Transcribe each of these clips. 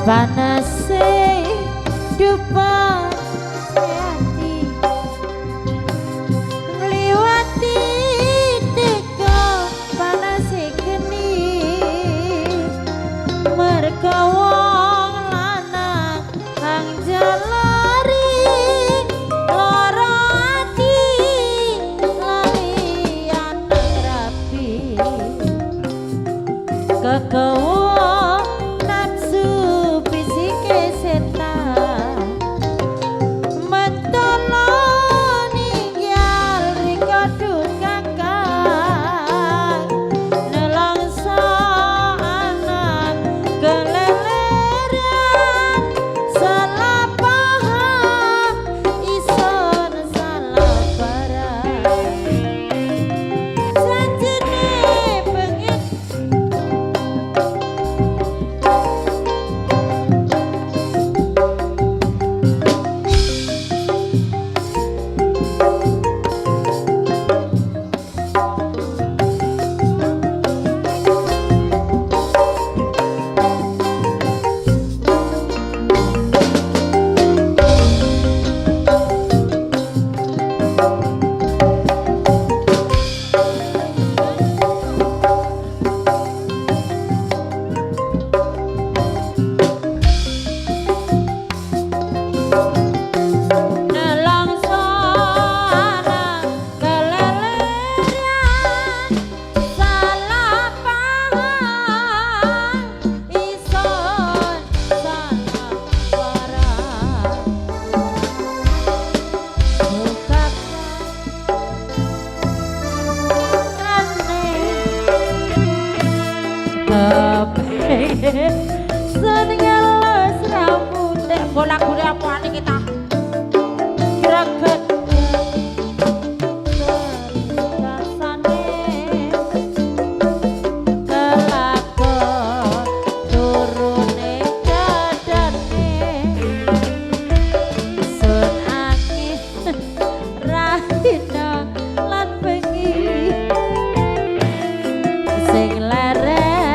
Panase dupa hati ngliwati teka panase geni merga wong lanang kang jalari lara ati lali anak rapi kekewo senengel serambute bola-bola apane kita greget rasane kelakon turune dadane sun akeh rahina lan bengi sing lereng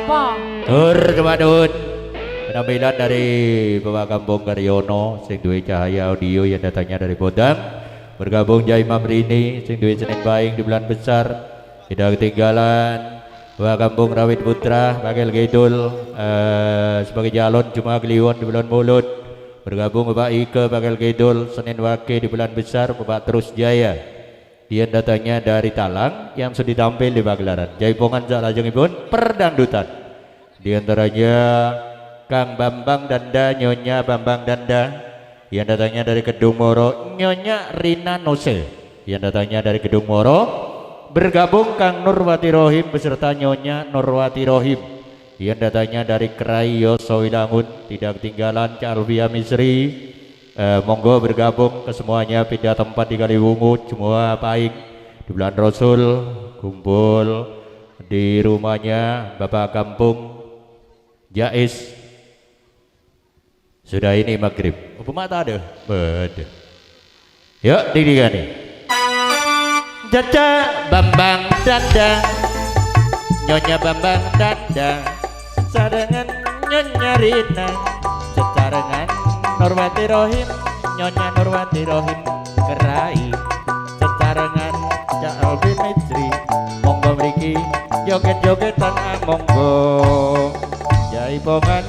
apa? Tur kepadun penampilan dari Bapak Kampung Karyono sing duwe cahaya audio yang datangnya dari Podang, bergabung Jai Imam Rini sing duwe Senin Pahing di bulan besar. Tidak ketinggalan Bapak Kampung Rawit Putra Bakal Kidul sebagai calon Jemaah Kliwon di bulan Mulut. Bergabung Bapak Ike Bakal Kidul Senin Wage di bulan besar. Bapak Terus Jaya dia datangnya dari Talang yang sudah tampil di pagelaran Jaipongan salajengipun perdangdutan. Di antaranya Kang Bambang Danda, Nyonya Bambang Danda yang datangnya dari Kedung Moro, Nyonya Rina Nose yang datangnya dari Kedung Moro. Bergabung Kang Nurwati Rohim beserta Nyonya Nurwati Rohim yang datangnya dari Krayo Sowilangun. Tidak ketinggalan Cak Alvia Misri. Monggo bergabung ke semuanya, pindah tempat di Kaliwungu semua Pahing di bulan Rasul, kumpul di rumahnya Bapak Kampung Jais. Sudah ini maghrib. Apa mata ada? Bede. Yuk didikani. Caca Bambang Danda, Nyonya Bambang Danda, sesarengan Nyonya Rina, sesarengan Nurwati Rohim, Nyonya Nurwati Rohim Kerai, sesarengan Cak Albi Mitri. Monggo mriki joget-jogetan monggo Jaipongan